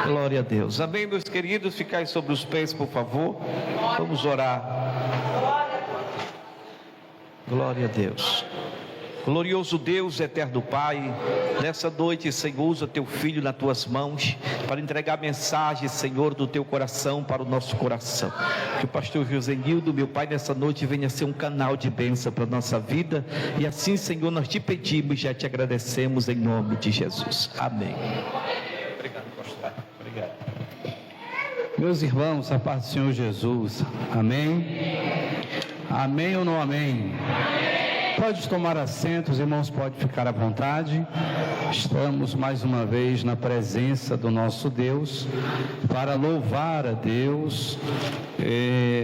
Glória a Deus. Amém, meus queridos. Ficai sobre os pés, por favor. Vamos orar. Glória a Deus. Glorioso Deus, eterno Pai, nessa noite, Senhor, usa teu filho nas tuas mãos para entregar a mensagem, Senhor, do teu coração para o nosso coração. Que o pastor Josenildo, meu Pai, nessa noite venha ser um canal de bênção para a nossa vida. E assim, Senhor, nós te pedimos e já te agradecemos em nome de Jesus. Amém. Obrigado, pastor. Obrigado. Meus irmãos, a paz do Senhor Jesus. Amém? Amém ou não amém? Pode tomar assento, os irmãos podem ficar à vontade. Estamos mais uma vez na presença do nosso Deus para louvar a Deus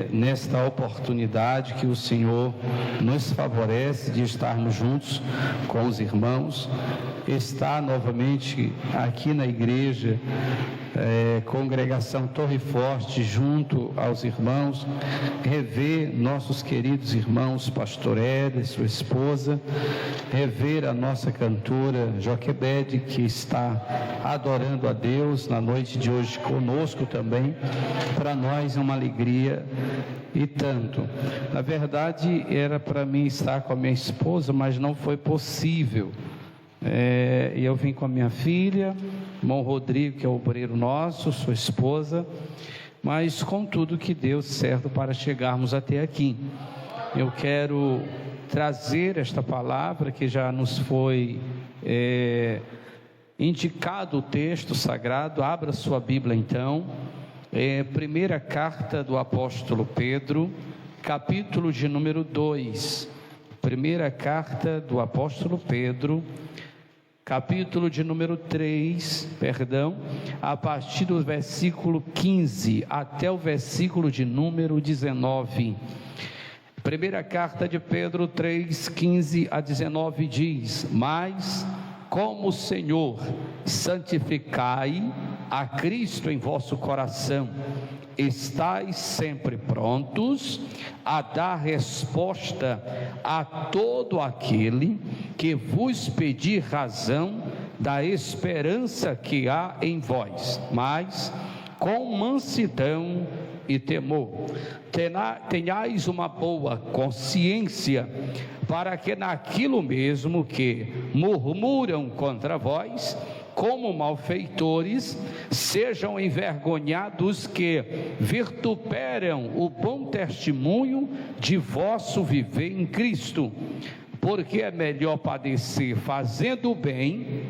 nesta oportunidade que o Senhor nos favorece de estarmos juntos com os irmãos. Está novamente aqui na igreja, congregação Torre Forte, junto aos irmãos, rever nossos queridos irmãos pastor Éder, sua esposa, rever a nossa cantora Joquebede, que está adorando a Deus na noite de hoje conosco também. Para nós é uma alegria e tanto. Na verdade era para mim estar com a minha esposa, mas não foi possível. E eu vim com a minha filha, irmão Rodrigo, que é o obreiro nosso, sua esposa, mas com tudo que deu certo para chegarmos até aqui. Eu quero trazer esta palavra que já nos foi indicado o texto sagrado. Abra sua Bíblia então, primeira carta do apóstolo Pedro, capítulo de número 2, primeira carta do apóstolo Pedro, capítulo de número 3, a partir do versículo 15 até o versículo de número 19. Primeira carta de Pedro 3, 15 a 19 diz: Mas como o Senhor, santificai a Cristo em vosso coração, estais sempre prontos a dar resposta a todo aquele que vos pedir razão da esperança que há em vós, mas com mansidão e temor. Tenhais uma boa consciência, para que naquilo mesmo que murmuram contra vós, como malfeitores, sejam envergonhados que vituperam o bom testemunho de vosso viver em Cristo. Porque é melhor padecer fazendo o bem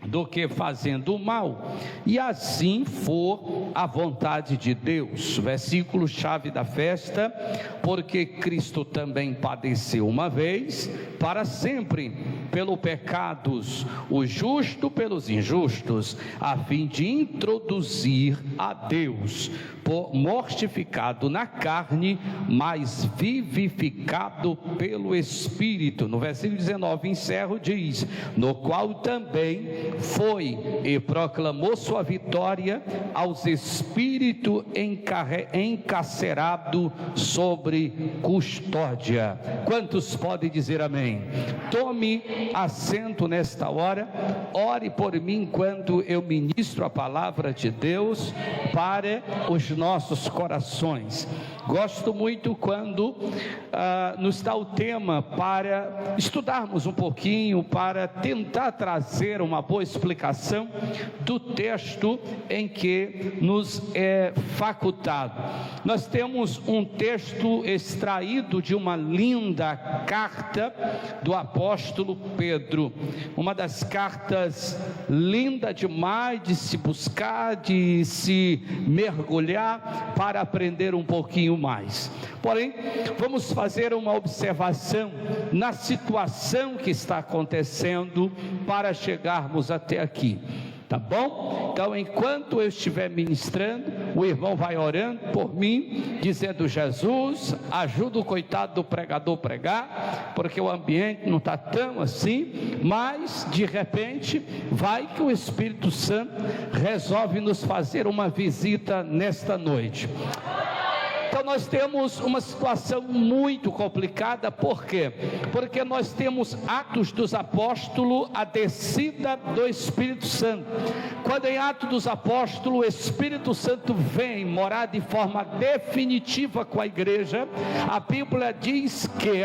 do que fazendo o mal, e assim for a vontade de Deus. Versículo chave da festa: porque Cristo também padeceu uma vez, para sempre, pelos pecados, o justo pelos injustos, a fim de introduzir a Deus, mortificado na carne, mas vivificado pelo Espírito. No versículo 19 encerro, diz: no qual também foi e proclamou sua vitória aos espíritos encarcerados sobre custódia. Quantos podem dizer amém? Tome assento nesta hora, ore por mim enquanto eu ministro a palavra de Deus para os nossos corações. Gosto muito quando nos dá o tema para estudarmos um pouquinho, para tentar trazer uma boa explicação do texto em que nos é facultado. Nós temos um texto extraído de uma linda carta do apóstolo Pedro, uma das cartas linda demais de se buscar, de se mergulhar para aprender um pouquinho mais. Porém, vamos fazer uma observação na situação que está acontecendo para chegarmos até aqui. Tá bom? Então, enquanto eu estiver ministrando, o irmão vai orando por mim, dizendo: Jesus, ajuda o coitado do pregador a pregar, porque o ambiente não está tão assim, mas de repente vai que o Espírito Santo resolve nos fazer uma visita nesta noite. Então nós temos uma situação muito complicada. Por quê? Porque nós temos Atos dos Apóstolos, a descida do Espírito Santo. Quando em Atos dos Apóstolos o Espírito Santo vem morar de forma definitiva com a igreja, a Bíblia diz que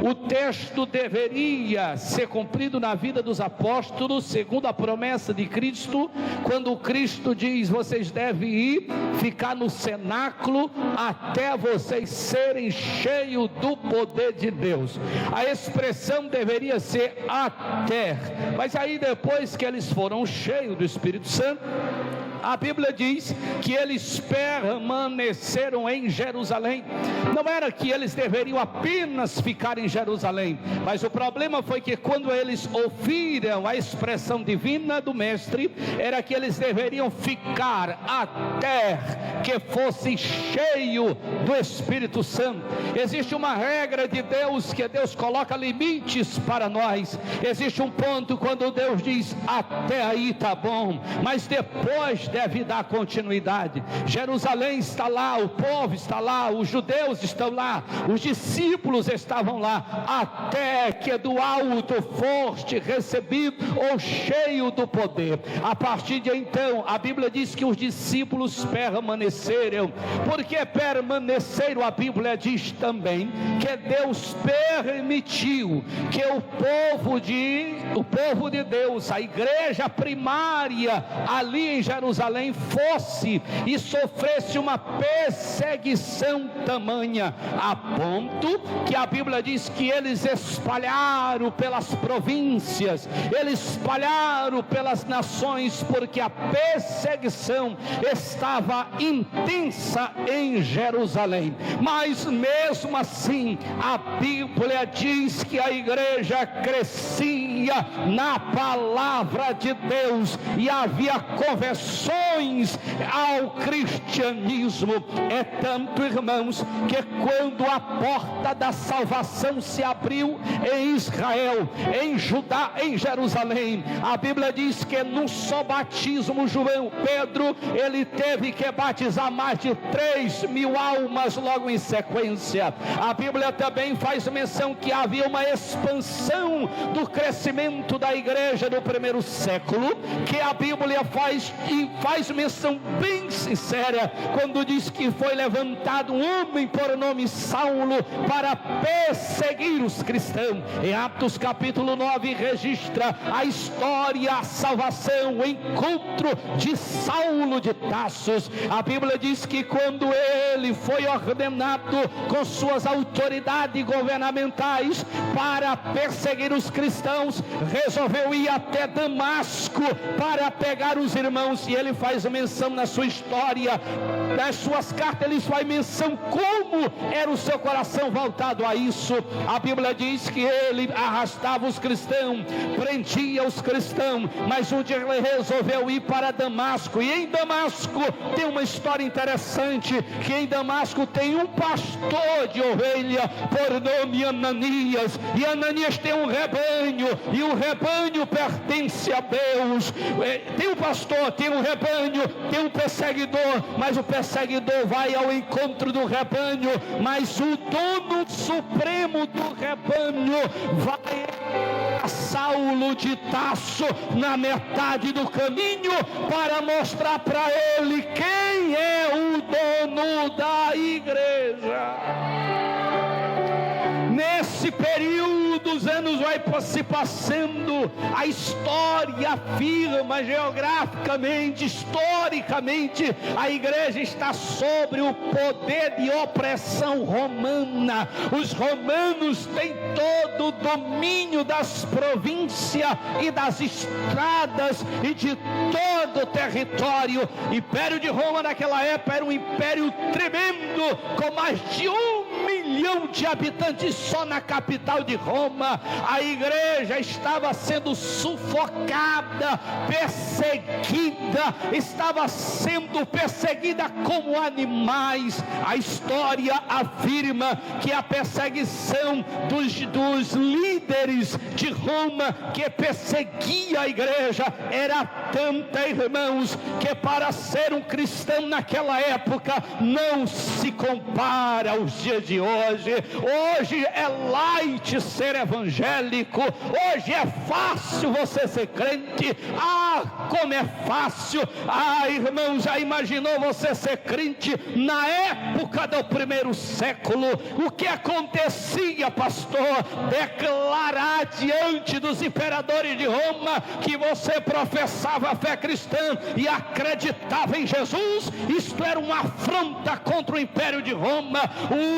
o texto deveria ser cumprido na vida dos apóstolos, segundo a promessa de Cristo, quando Cristo diz: vocês devem ir, ficar no cenáculo, até vocês serem cheios do poder de Deus. A expressão deveria ser até, mas aí depois que eles foram cheios do Espírito Santo, a Bíblia diz que eles permaneceram em Jerusalém. Não era que eles deveriam apenas ficar em Jerusalém, mas o problema foi que quando eles ouviram a expressão divina do mestre, era que eles deveriam ficar até que fossem cheios do Espírito Santo. Existe uma regra de Deus, que Deus coloca limites para nós. Existe um ponto quando Deus diz: até aí está bom, mas depois deve dar continuidade. Jerusalém está lá, o povo está lá, os judeus estão lá, os discípulos estavam lá, até que do alto foste recebido ou cheio do poder. A partir de então, a Bíblia diz que os discípulos permaneceram. Porque permaneceram, a Bíblia diz também que Deus permitiu que o povo de Deus, a igreja primária ali em Jerusalém, fosse e sofresse uma perseguição tamanha, a ponto que a Bíblia diz que eles espalharam pelas províncias, eles espalharam pelas nações, porque a perseguição estava intensa em Jerusalém. Mas mesmo assim, a Bíblia diz que a igreja crescia na palavra de Deus e havia conversões ao cristianismo. É tanto, irmãos, que quando a porta da salvação se abriu em Israel, em Judá, em Jerusalém, a Bíblia diz que num só batismo, Pedro, ele teve que batizar mais de 3.000 almas logo em sequência. A Bíblia também faz menção que havia uma expansão do crescimento da igreja do primeiro século, que a Bíblia faz menção bem sincera quando diz que foi levantado um homem por nome Saulo para perseguir os cristãos. Em Atos capítulo 9 registra a história, a salvação, o encontro de Saulo de Tarsos. A Bíblia diz que quando ele foi ordenado com suas autoridades governamentais para perseguir os cristãos, resolveu ir até Damasco para pegar os irmãos. E ele faz menção na sua história, nas suas cartas, ele faz menção como era o seu coração voltado a isso. A Bíblia diz que ele arrastava os cristãos, prendia os cristãos, mas um dia ele resolveu ir para Damasco. E em Damasco tem uma história interessante, que em Damasco tem um pastor de ovelha por nome Ananias, e Ananias tem um rebanho, e o rebanho pertence a Deus. Tem um pastor, tem um rebanho, tem um perseguidor, mas o perseguidor vai ao encontro do rebanho, mas o dono supremo do rebanho vai a Saulo de Tarso na metade do caminho para mostrar para ele quem é o dono da igreja. Nesse período, os anos vai se passando, a história afirma geograficamente, historicamente, a igreja está sobre o poder de opressão romana. Os romanos têm todo o domínio das províncias e das estradas e de todo o território. O Império de Roma naquela época era um império tremendo, com mais de 1 milhão milhão de habitantes só na capital de Roma. A igreja estava sendo sufocada, perseguida, estava sendo perseguida como animais. A história afirma que a perseguição dos líderes de Roma, que perseguia a igreja, era tanta, irmãos, que para ser um cristão naquela época não se compara aos dias de hoje. Hoje é light ser evangélico, hoje é fácil você ser crente. Como é fácil! Irmão, já imaginou você ser crente na época do primeiro século? O que acontecia, pastor? Declarar diante dos imperadores de Roma que você professava a fé cristã e acreditava em Jesus, isto era uma afronta contra o império de Roma.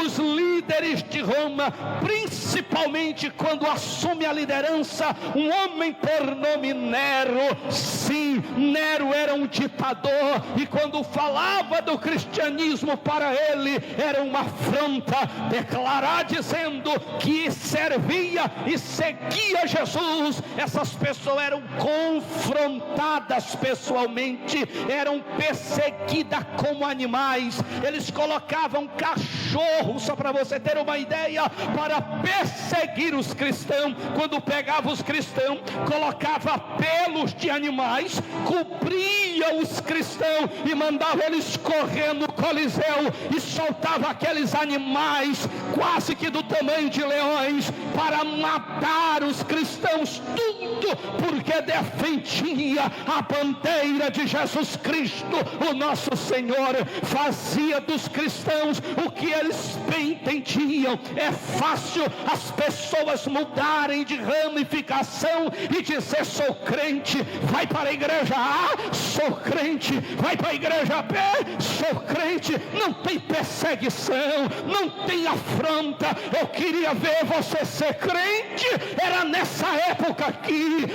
Os líderes de Roma, principalmente quando assume a liderança um homem por nome Nero. Sim, Nero era um ditador, e quando falava do cristianismo para ele era uma afronta. Declarar dizendo que servia e seguia Jesus, essas pessoas eram confrontadas pessoalmente, eram perseguidas como animais. Eles colocavam cachorros, só para você ter uma ideia, para perseguir os cristãos. Quando pegava os cristãos, colocava pelos de animais, cobria os cristãos e mandava eles correr no Coliseu e soltava aqueles animais quase que do tamanho de leões para matar os cristãos, tudo porque defendia a bandeira de Jesus Cristo, o nosso Senhor. Fazia dos cristãos o que eles bem entendiam. É fácil as pessoas mudarem de ramificação e dizer: sou crente. Vai para a igreja A, sou crente. Vai para a igreja B, sou crente. Não tem perseguição, não tem afronta. Eu queria ver você ser crente. Era nessa época aqui,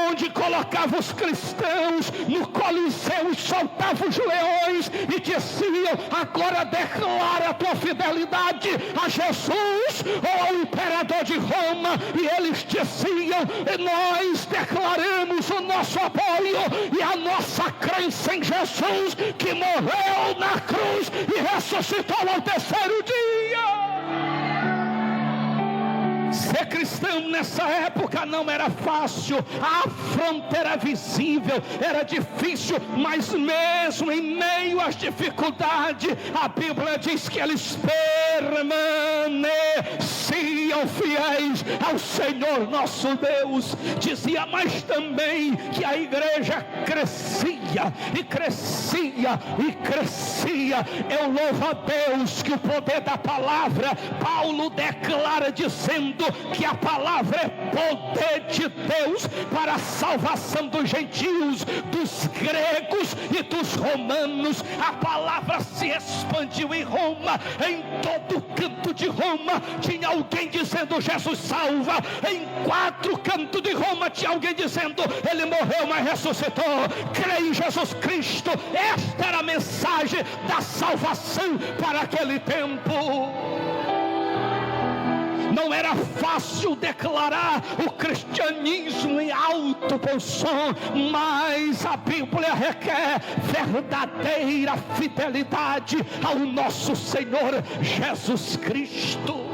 onde colocava os cristãos no Coliseu e soltava os leões e diziam: agora declara a tua fidelidade a Jesus ou ao imperador de Roma. E eles diziam: nós declaramos o nosso apoio e a nossa crença em Jesus, que morreu na cruz e ressuscitou ao terceiro dia. Ser cristão nessa época não era fácil, a afronta era visível, era difícil, mas mesmo em meio às dificuldades, a Bíblia diz que eles permaneciam fiéis ao Senhor nosso Deus. Dizia mais também que a igreja crescia e crescia e crescia. Eu louvo a Deus que o poder da palavra, Paulo declara dizendo que a palavra é poder de Deus para a salvação dos gentios, dos gregos e dos romanos. A palavra se expandiu em Roma, em todo canto de Roma tinha alguém dizendo: Jesus salva. Em 4 cantos de Roma tinha alguém dizendo: ele morreu, mas ressuscitou. Creia em Jesus Cristo. Esta era a mensagem da salvação para aquele tempo. Não era fácil declarar o cristianismo em alto bom som, mas a Bíblia requer verdadeira fidelidade ao nosso Senhor Jesus Cristo.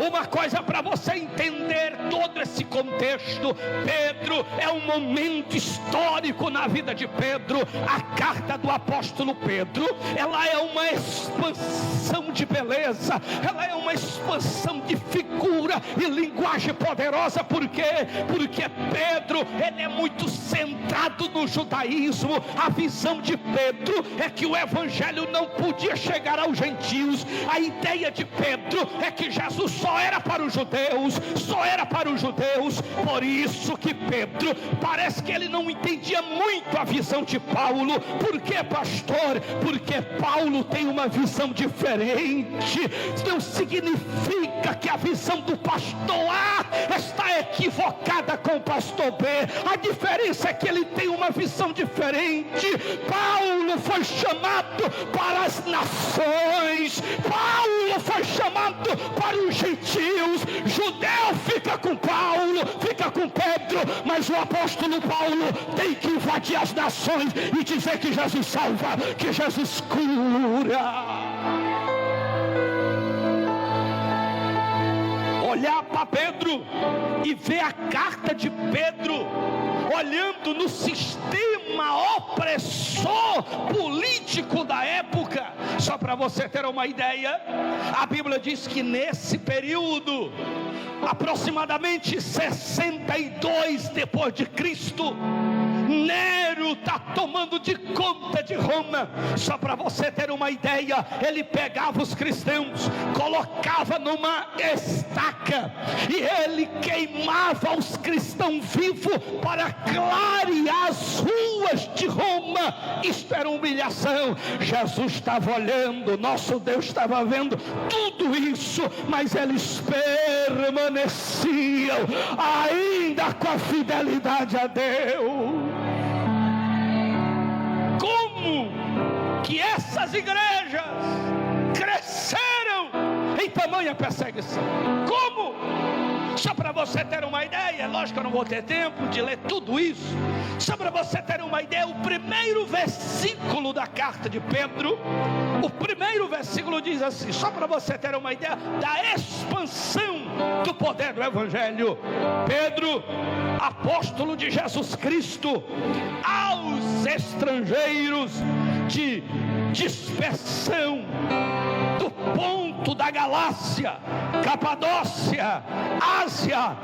Uma coisa para você entender todo esse contexto: Pedro é um momento histórico na vida de Pedro. A carta do apóstolo Pedro, ela é uma expansão de beleza, ela é uma expansão de figura e linguagem poderosa. Por quê? Porque Pedro, ele é muito centrado no judaísmo. A visão de Pedro é que o evangelho não podia chegar aos gentios. A ideia de Pedro é que Jesus só era para os judeus, só era para os judeus. Por isso que Pedro, parece que ele não entendia muito a visão de Paulo. Por que, pastor? Porque Paulo tem uma visão diferente. Não significa que a visão do pastor A está equivocada com o pastor B. A diferença é que ele tem uma visão diferente. Paulo foi chamado para as nações, Paulo foi chamado para os gentios. Judeu fica com Paulo, fica com Pedro, mas o apóstolo Paulo tem que invadir as nações e dizer que Jesus salva, que Jesus cura. Olhar para Pedro e ver a carta de Pedro olhando no sistema opressor político da época. Só para você ter uma ideia, a Bíblia diz que nesse período, aproximadamente 62 depois de Cristo, Nero está tomando de conta de Roma. Só para você ter uma ideia, ele pegava os cristãos, colocava numa estaca e ele queimava os cristãos vivos para clarear as ruas de Roma. Isto era humilhação. Jesus estava olhando, nosso Deus estava vendo tudo isso, mas eles permaneciam ainda com a fidelidade a Deus. Como que essas igrejas cresceram em tamanha perseguição? Como? Só para você ter uma ideia, lógico que eu não vou ter tempo de ler tudo isso. Só para você ter uma ideia, o primeiro versículo da carta de Pedro, o primeiro versículo diz assim, só para você ter uma ideia da expansão do poder do Evangelho. Pedro, apóstolo de Jesus Cristo, aos estrangeiros de dispersão do ponto da Galácia, Capadócia, Ásia,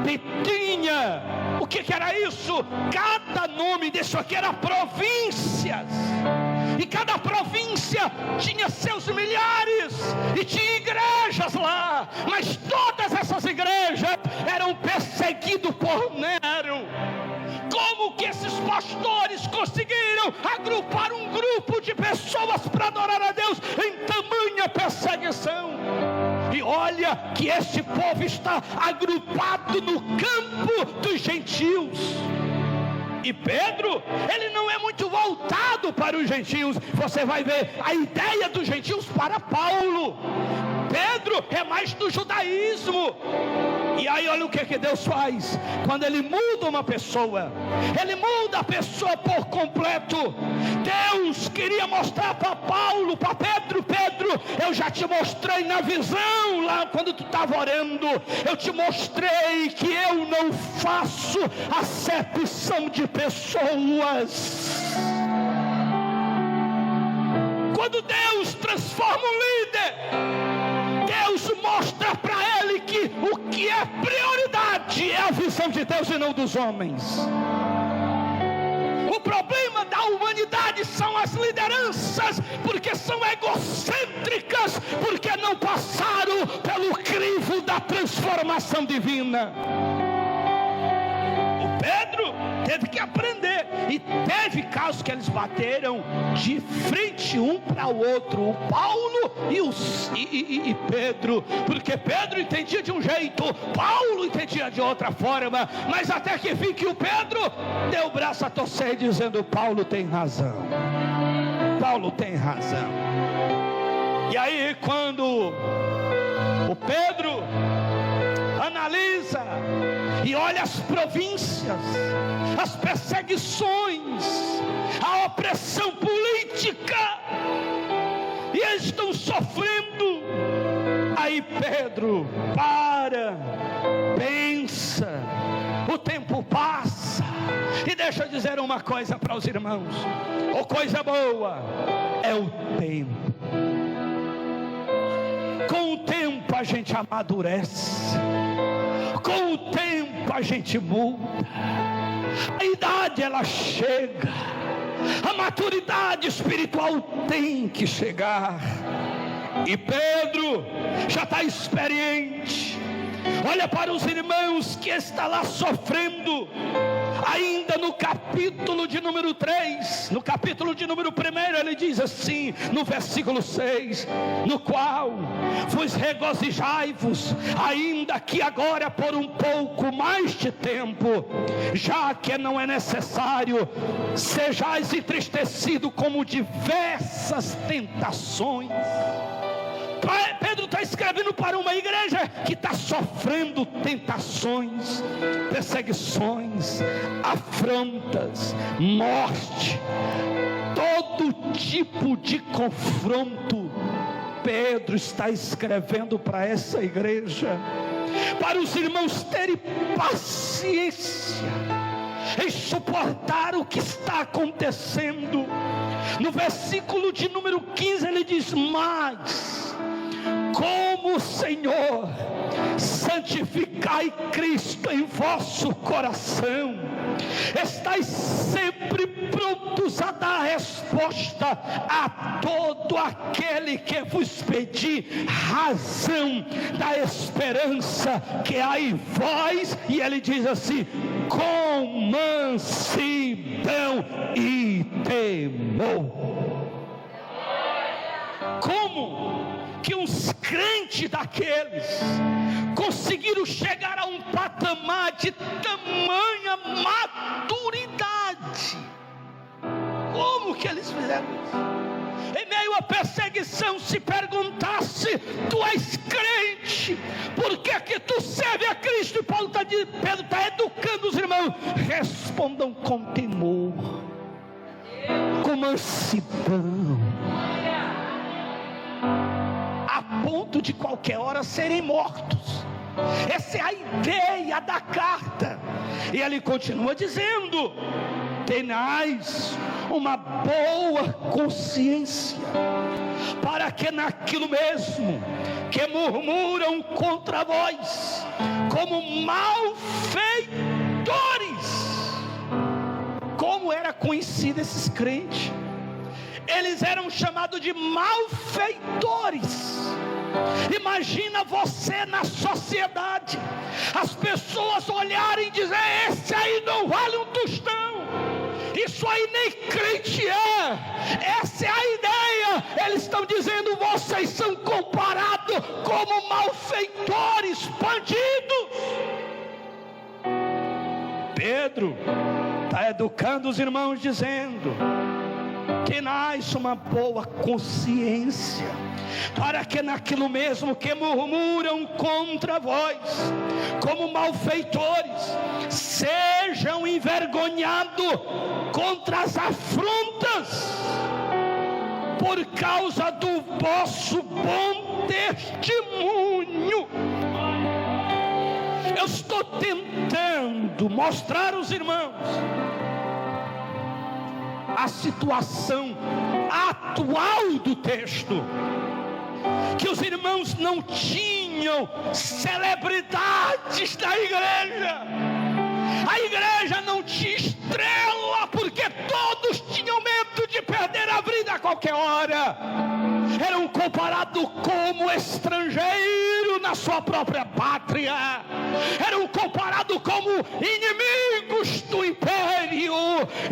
Bitínia. O que era isso? Cada nome disso aqui era províncias, e cada província tinha seus milhares e tinha igrejas lá, mas todas essas igrejas eram perseguidas por Nero. Como que esses pastores conseguiram agrupar um grupo de pessoas para adorar a Deus em tamanha perseguição? E olha que esse povo está agrupado no campo dos gentios. E Pedro, ele não é muito voltado para os gentios. Você vai ver a ideia dos gentios para Paulo. Pedro é mais do judaísmo. E aí olha o que Deus faz. Quando ele muda uma pessoa, ele muda a pessoa por completo. Deus queria mostrar para Paulo, para Pedro: Pedro, eu já te mostrei na visão lá quando tu estava orando. Eu te mostrei que eu não faço acepção de pessoas. Quando Deus transforma um líder, Deus mostra para ele que o que é prioridade é a visão de Deus e não dos homens. O problema da humanidade são as lideranças, porque são egocêntricas, porque não passaram pelo crivo da transformação divina. O Pedro teve que aprender, e teve casos que eles bateram de frente um para o outro, o Paulo e Pedro, porque Pedro entendia de um jeito, Paulo entendia de outra forma, mas até que vi que o Pedro deu o braço a torcer dizendo: Paulo tem razão, Paulo tem razão. E aí quando o Pedro analisa e olha as províncias, as perseguições, a opressão política, e eles estão sofrendo, aí Pedro para, pensa, o tempo passa. E deixa eu dizer uma coisa para os irmãos: ou coisa boa é o tempo. Com o tempo a gente amadurece, com o tempo a gente muda, a idade ela chega, a maturidade espiritual tem que chegar. E Pedro já está experiente. Olha para os irmãos que está lá sofrendo. Ainda no capítulo de número 3, no capítulo de número 1, ele diz assim, no versículo 6, no qual vos regozijai-vos, ainda que agora por um pouco mais de tempo, já que não é necessário, sejais entristecidos como diversas tentações. Pedro está escrevendo para uma igreja que está sofrendo tentações, perseguições, afrontas, morte, todo tipo de confronto. Pedro está escrevendo para essa igreja, para os irmãos terem paciência em suportar o que está acontecendo. No versículo de número 15 ele diz: mas como o Senhor, santificai Cristo em vosso coração, estáis sempre prontos a dar resposta a todo aquele que vos pedir razão da esperança que há em vós. E ele diz assim: com mansidão e temor. Como que uns crentes daqueles conseguiram chegar a um patamar de tamanha maturidade? Como que eles fizeram isso? Em meio à perseguição, se perguntasse: tu és crente, por que que tu serve a Cristo? E Pedro está educando os irmãos: respondam com temor, com mansidão, a ponto de qualquer hora serem mortos. Essa é a ideia da carta. E ele continua dizendo: tenhais uma boa consciência, para que naquilo mesmo que murmuram contra vós, como malfeitores. Como era conhecido esses crentes? Eles eram chamados de malfeitores. Imagina você na sociedade, as pessoas olharem e dizer: esse aí não vale um tostão, isso aí nem crente é. Essa é a ideia. Eles estão dizendo: vocês são comparados como malfeitores, bandidos. Pedro está educando os irmãos dizendo: tenhais uma boa consciência, para que naquilo mesmo que murmuram contra vós, como malfeitores, sejam envergonhados contra as afrontas, por causa do vosso bom testemunho. Eu estou tentando mostrar aos irmãos a situação atual do texto, que os irmãos não tinham celebridades da igreja. A igreja não tinha estrela, porque todos tinham medo de perder a vida a qualquer hora. Eram comparados como estrangeiro na sua própria pátria. Eram comparados como inimigos do império.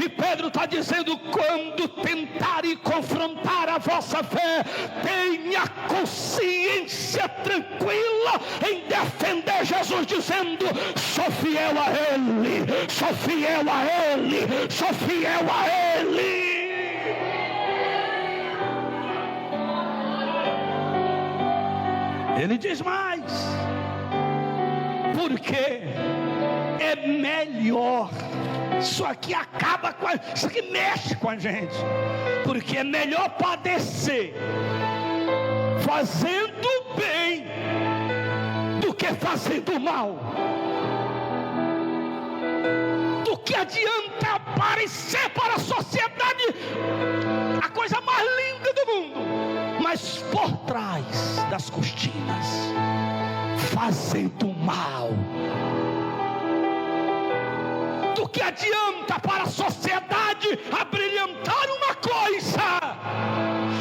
E Pedro está dizendo: quando tentarem confrontar a vossa fé, tenha consciência tranquila em defender Jesus, dizendo: sou fiel a Ele, sou fiel a Ele, sou fiel a Ele. Ele diz mais: porque é melhor. Isso aqui acaba com isso aqui mexe com a gente. Porque é melhor padecer fazendo bem do que fazendo mal. Do que adianta aparecer para a sociedade a coisa mais linda do mundo, mas por trás das cortinas fazendo mal. Do que adianta para a sociedade abrilhantar uma coisa,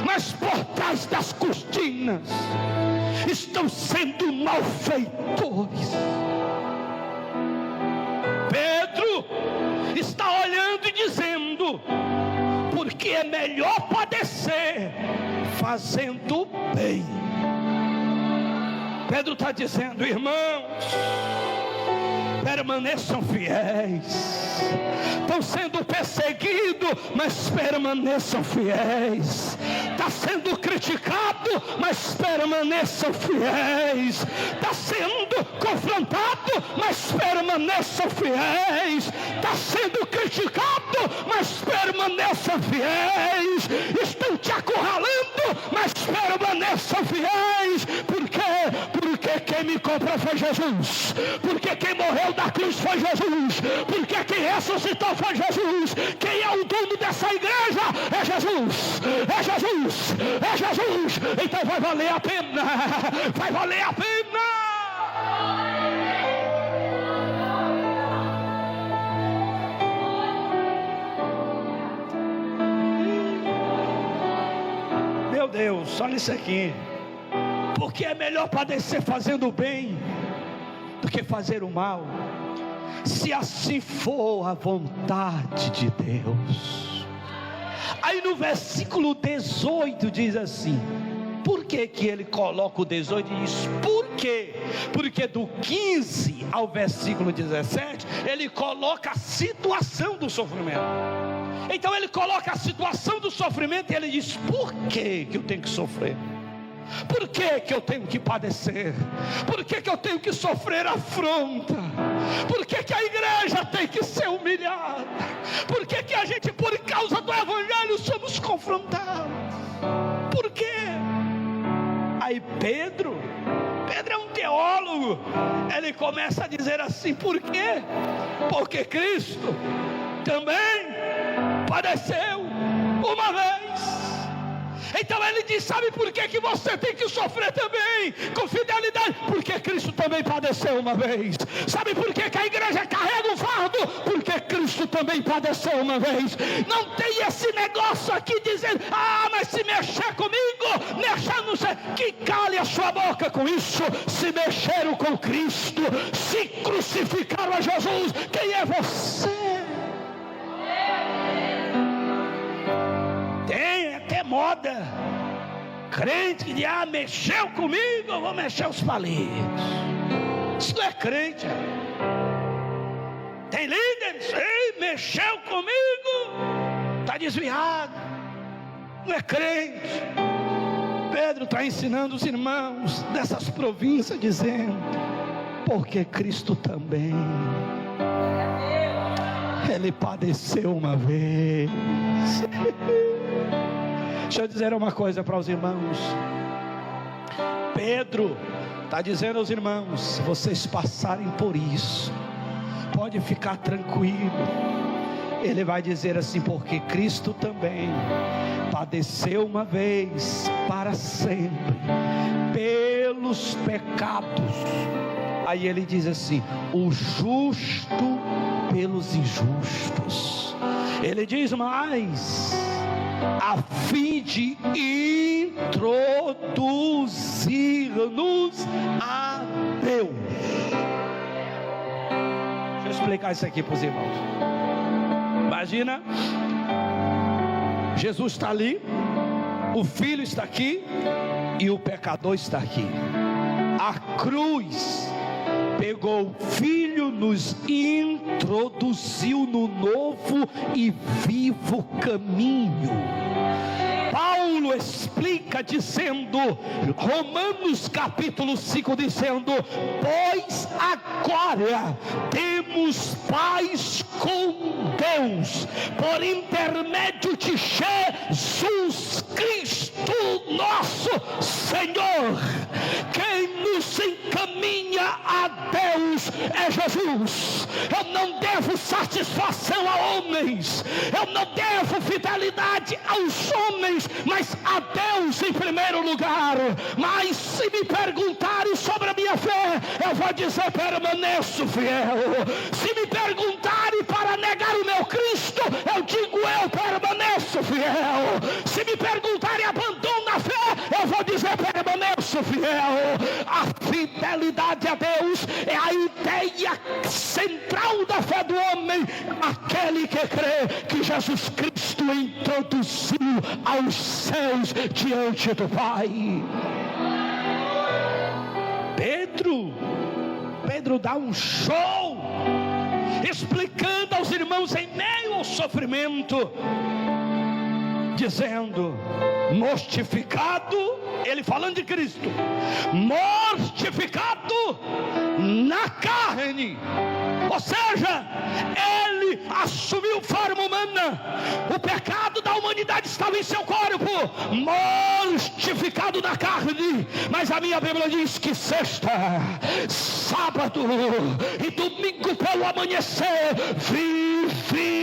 mas por trás das cortinas doutrinas, estão sendo malfeitores. Pedro está olhando e dizendo: porque é melhor padecer fazendo bem. Pedro está dizendo: irmãos, permaneçam fiéis. Estão sendo perseguidos, mas permaneçam fiéis. Está sendo criticado, mas permaneçam fiéis. Está sendo confrontado, mas permaneçam fiéis. Está sendo criticado, mas permaneçam fiéis. Estão te acurralando, mas permaneçam fiéis. Por quê? Porque quem me comprou foi Jesus. Porque quem morreu da cruz foi Jesus. Porque quem ressuscitou foi Jesus. Quem é o dono dessa igreja é Jesus. É Jesus. É Jesus. Então vai valer a pena. Vai valer a pena. Meu Deus, olha isso aqui. Porque é melhor padecer fazendo o bem do que fazer o mal, se assim for a vontade de Deus. Aí no versículo 18 diz assim: por que que ele coloca o 18 e diz por quê? Porque do 15 ao versículo 17 ele coloca a situação do sofrimento. Então ele coloca a situação do sofrimento e ele diz: por que que eu tenho que sofrer? Por que que eu tenho que padecer? Por que que eu tenho que sofrer afronta? Por que que a igreja tem que ser humilhada? Por que que a gente, por causa do evangelho, somos confrontados? Por quê? Aí Pedro é um teólogo. Ele começa a dizer assim: por quê? Porque Cristo também padeceu uma vez. Então ele diz: sabe por que que você tem que sofrer também com fidelidade? Porque Cristo também padeceu uma vez. Sabe por que que a igreja carrega o fardo? Porque Cristo também padeceu uma vez. Não tem esse negócio aqui dizendo: ah, mas se mexer comigo, mexer no céu. Que cale a sua boca com isso. Se mexeram com Cristo, se crucificaram a Jesus, quem é você? Tem até moda, crente que diz: ah, mexeu comigo, eu vou mexer os palitos. Isso não é crente. Tem líder, sim, mexeu comigo, está desviado, não é crente. Pedro está ensinando os irmãos dessas províncias, dizendo: porque Cristo também, Ele padeceu uma vez. Deixa eu dizer uma coisa para os irmãos. Pedro está dizendo aos irmãos: se vocês passarem por isso, pode ficar tranquilo. Ele vai dizer assim: porque Cristo também padeceu uma vez para sempre pelos pecados. Aí ele diz assim: o justo pelos injustos. Ele diz mais: a fim de introduzir-nos a Deus. Deixa eu explicar isso aqui para os irmãos. Imagina, Jesus está ali, o Filho está aqui e o pecador está aqui. A cruz pegou o Filho, nos introduziu no novo e vivo caminho. Paulo explica dizendo, Romanos capítulo 5, dizendo: pois agora temos paz com Deus por intermédio de Jesus Cristo nosso Senhor. Quem nos encaminha a Deus é Jesus. Eu não devo satisfação a homens, eu não devo fidelidade aos homens, mas a Deus em primeiro lugar. Mas se me perguntarem sobre a minha fé, eu vou dizer: permaneço fiel. Se me perguntarem para negar o meu Cristo, eu digo: eu permaneço fiel. Se me perguntarem: abandona a fé, eu vou dizer: permaneço glorioso fiel. A fidelidade a Deus é a ideia central da fé do homem. Aquele que crê que Jesus Cristo introduziu aos céus diante do Pai. Pedro dá um show, explicando aos irmãos em meio ao sofrimento, dizendo: mortificado, ele falando de Cristo, mortificado na carne, ou seja, ele assumiu forma humana, o pecado da humanidade estava em seu corpo, mortificado na carne. Mas a minha Bíblia diz que sexta, sábado e domingo pelo amanhecer, vivificado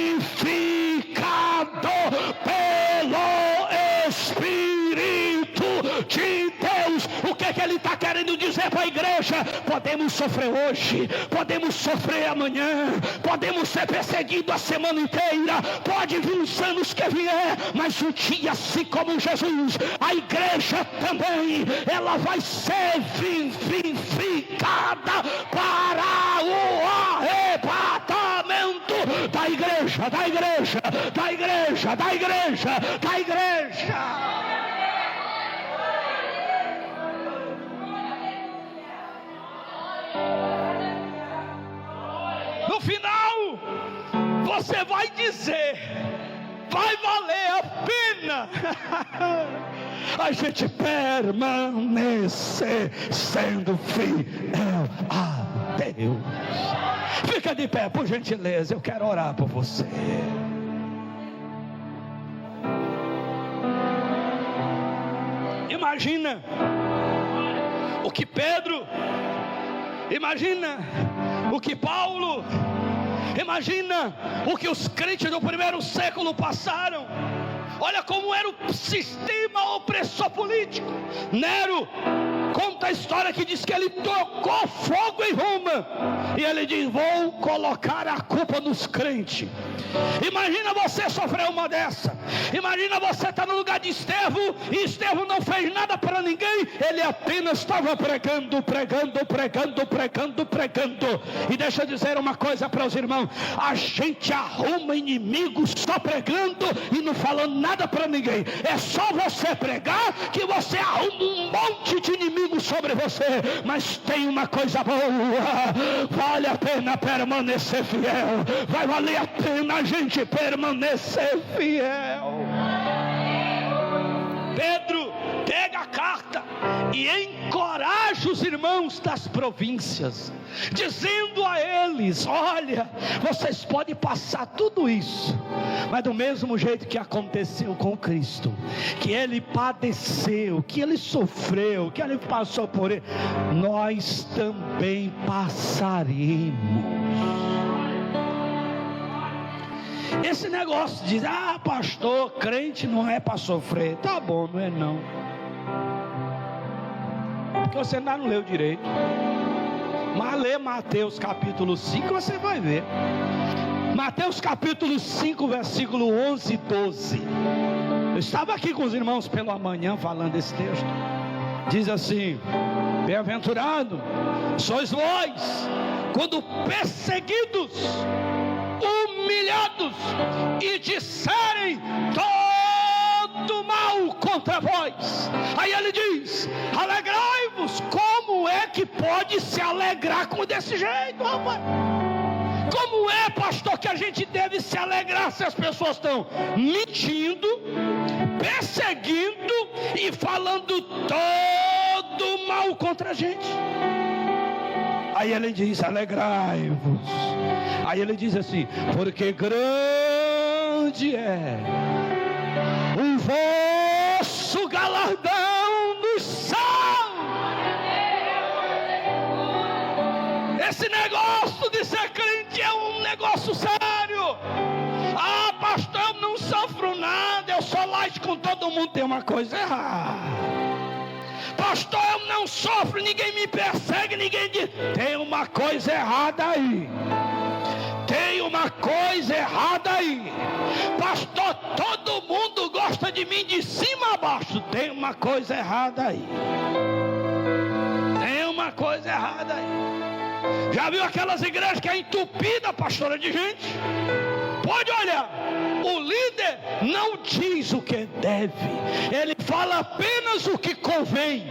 pelo Espírito de Deus. O que ele está querendo dizer para a igreja? Podemos sofrer hoje, podemos sofrer amanhã, podemos ser perseguidos a semana inteira, pode vir os anos que vier, mas um dia, assim como Jesus, a igreja também, ela vai ser vivificada para o arrebatamento da igreja, da igreja, da igreja, da igreja, da igreja. No final, você vai dizer: vai valer a pena a gente permanecer sendo fiel a Deus. Fica de pé, por gentileza, eu quero orar por você. Imagina o que Pedro, imagina o que Paulo, imagina o que os crentes do primeiro século passaram. Olha como era o sistema opressor político. Nero conta a história que diz que ele tocou fogo em Roma, e ele diz: vou colocar a culpa nos crentes. Imagina você sofrer uma dessa. Imagina você estar no lugar de Estevão, e Estevão não fez nada para ninguém, ele apenas estava pregando. E deixa eu dizer uma coisa para os irmãos: a gente arruma inimigos só pregando e não falando nada para ninguém. É só você pregar que você arruma um monte de inimigos sobre você. Mas tem uma coisa boa: vale a pena permanecer fiel. Vai valer a pena a gente permanecer fiel. Pedro pega a carta e encoraja os irmãos das províncias, dizendo a eles: olha, vocês podem passar tudo isso, mas do mesmo jeito que aconteceu com Cristo, que ele padeceu, que ele sofreu, que ele passou por ele, nós também passaremos. Esse negócio de pastor, crente não é para sofrer. Tá bom, não é não, porque você ainda não leu direito. Mas lê Mateus capítulo 5, você vai ver. Mateus capítulo 5, versículo 11 e 12. Eu estava aqui com os irmãos pela manhã falando desse texto. Diz assim: bem-aventurado sois vós quando perseguidos, humilhados e disserem todo mal contra vós. Aí ele diz: alegrai-vos. Como é que pode se alegrar com desse jeito, rapaz? Como é, pastor, que a gente deve se alegrar se as pessoas estão mentindo, perseguindo e falando todo mal contra a gente? Aí ele diz: alegrai-vos. Aí ele diz assim: porque grande é o vosso galardão dos céus. Esse negócio de ser crente é um negócio sério. Pastor, eu não sofro nada, eu sou light com todo mundo. Tem uma coisa errada. Pastor, eu não sofro, ninguém me persegue, ninguém diz. Tem uma coisa errada aí. Tem uma coisa errada aí. Pastor, todo mundo gosta de mim de cima a baixo. Tem uma uma coisa errada aí. Tem uma coisa errada aí. Já viu aquelas igrejas que é entupida, pastora, de gente? Pode olhar. O líder não diz o que deve. Ele fala apenas o que convém.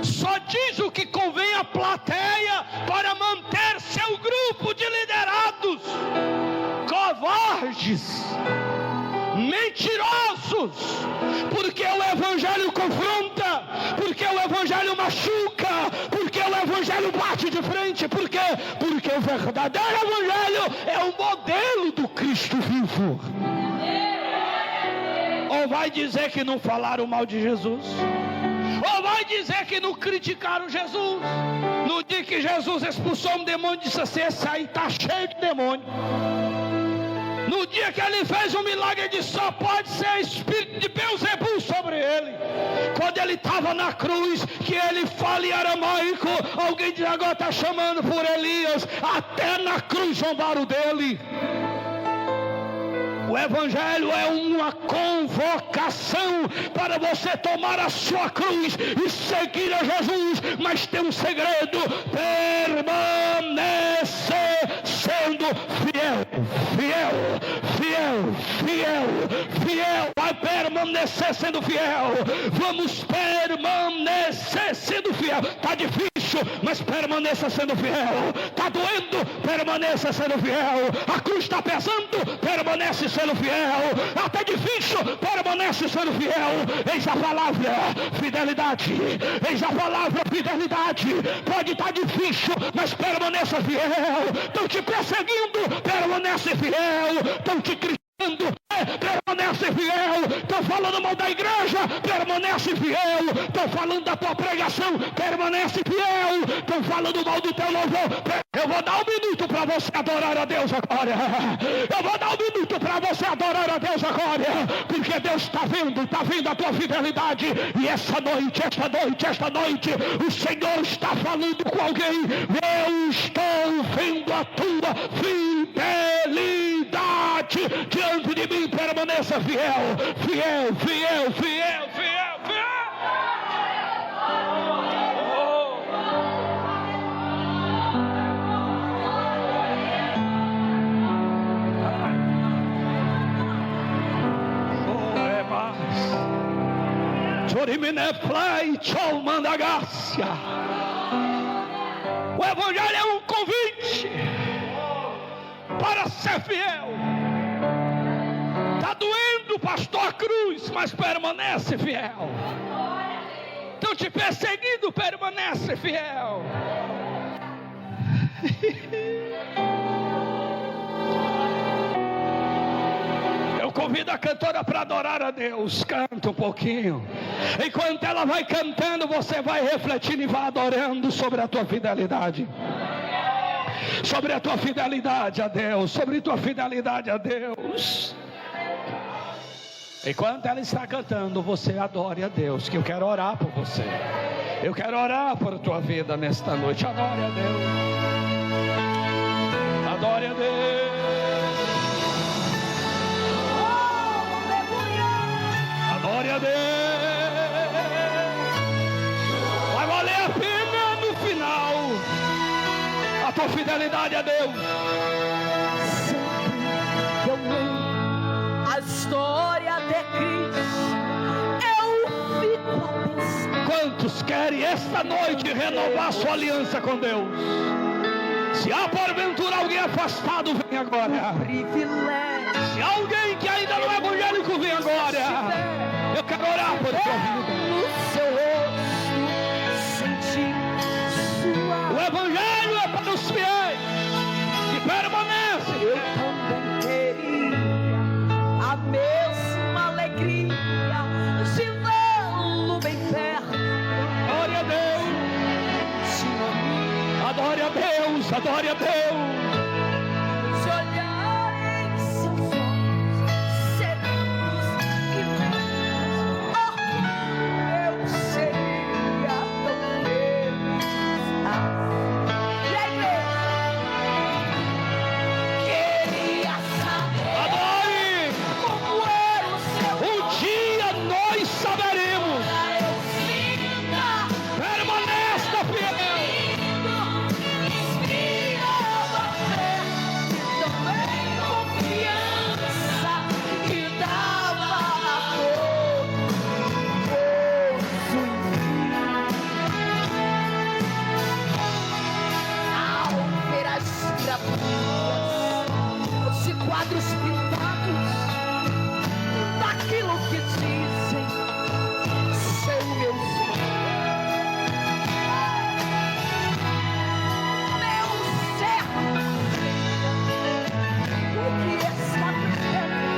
Só diz o que convém à plateia para manter seu grupo de liderados. Covardes, mentirosos, porque o evangelho confronta, porque o evangelho machuca, porque o evangelho bate de frente. Por quê? Porque o verdadeiro evangelho é o modelo do Cristo vivo. Ou vai dizer que não falaram mal de Jesus? Ou vai dizer que não criticaram Jesus? No dia que Jesus expulsou um demônio, disse assim: esse aí está cheio de demônio. No dia que ele fez um milagre, ele disse: só pode ser espírito de Beelzebul sobre ele. Quando ele estava na cruz, que ele fala em aramaico, alguém diz: agora está chamando por Elias. Até na cruz zombaram dele. O evangelho é uma convocação para você tomar a sua cruz e seguir a Jesus. Mas tem um segredo: permanecer sendo fiel. Fiel. Vai permanecer sendo fiel. Vamos permanecer sendo fiel. Está difícil, mas permaneça sendo fiel. Está doendo, permaneça sendo fiel. A cruz está pesando, permanece sendo fiel. Até difícil, permanece sendo fiel. Eis a palavra, fidelidade. Eis a palavra, fidelidade. Pode estar difícil, mas permaneça fiel. Estão te perseguindo, permanece fiel. Estão te criticando, permanece fiel. Estão falando mal da igreja, permanece fiel. Estão falando da tua pregação, permanece fiel. Estão falando mal do teu louvor. Eu vou dar um minuto para você adorar a Deus agora. Eu vou dar um minuto para você adorar a Deus agora, porque Deus está vendo a tua fidelidade. E esta noite, o Senhor está falando com alguém. Eu estou vendo a tua fidelidade diante de mim. Permaneça fiel. O evangelho é um convite para ser fiel. Está doendo, pastor, a cruz, mas permanece fiel. Estão te perseguindo, permanece fiel. Eu convido a cantora para adorar a Deus. Canta um pouquinho. Enquanto ela vai cantando, você vai refletindo e vai adorando sobre a tua fidelidade. Sobre a tua fidelidade a Deus. Sobre a tua fidelidade a Deus. Enquanto ela está cantando, você adore a Deus. Que eu quero orar por você. Eu quero orar por tua vida nesta noite. Adore a Deus. Adore a Deus. Glória a Deus. Vai valer a pena no final a tua fidelidade a Deus. Sempre que eu leio a história de Cristo, eu fico a pensar. Quantos querem esta noite renovar sua aliança com Deus? Se há porventura alguém afastado, vem agora. Privilégio. Se há alguém que ainda não é evangélico, vem agora. Eu quero orar por tua vida. No seu rosto, sentir sua. O evangelho é para os fiéis que permanecem. Eu também teria a mesma alegria de vê-lo bem perto. Glória a Deus. Adore a Deus, adore a Deus. De olhar em seus olhos, serenos e puros, eu seria tão feliz. E a igreja queria saber Adore. como era o seu Um dia olhos pintados daquilo que dizem ser o meu sonho. Meu servo, o que está vivendo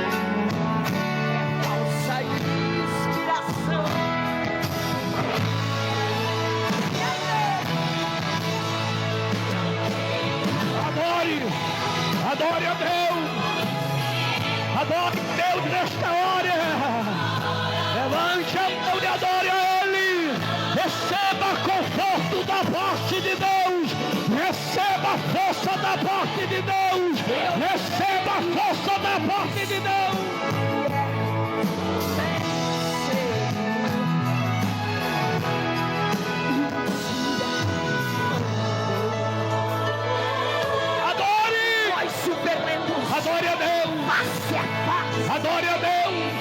é falsa inspiração. Adore a Deus, adore a Deus nesta hora, levante a mão e adore a Ele, receba conforto da parte de Deus, receba a força da parte de Deus, receba a força da parte de Deus. Adore a Deus, face a face. Adore a Deus,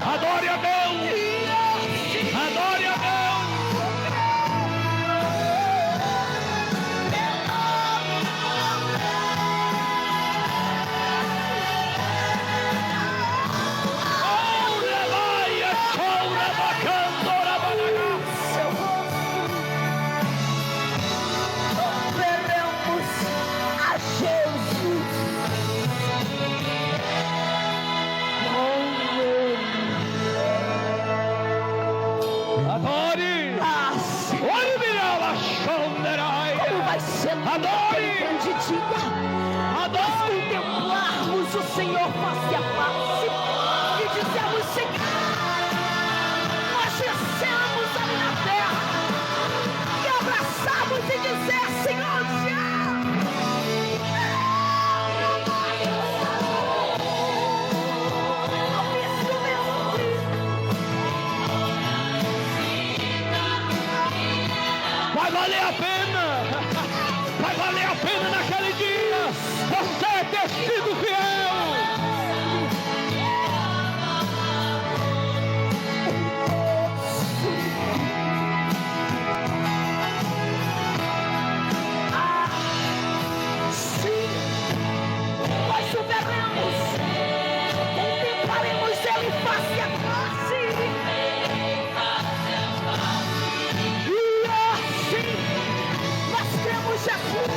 adore a Deus, adore a Deus. Oh, levaia, chora, bacandora, banana. Seu rosto, veremos a Jesus. Adore! Olha, Mirala, Xonderai! Como vai ser grande dia! Adore! Contemplarmos o Senhor face a face e dizemos: Senhor, nós descemos ali na terra e abraçamos e dizer: Senhor, te amo! Vai valer a pena, vai valer a pena naquele dia, você ter sido fiel. Sim, nós o veremos, contemplaremos Ele face a face. Nós temos Jesus.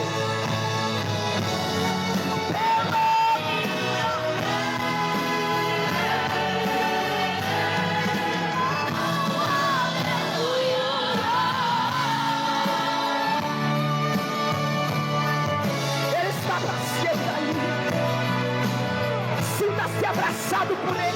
Ele está passeando ali. Sinta-se abraçado por Ele.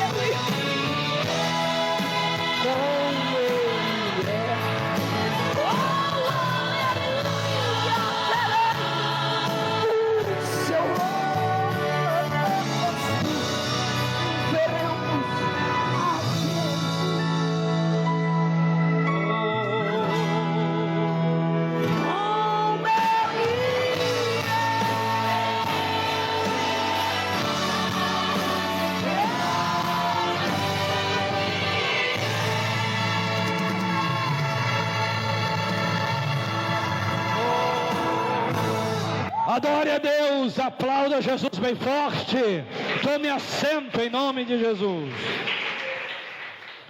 Adore a Deus, aplauda Jesus bem forte. Tome assento em nome de Jesus.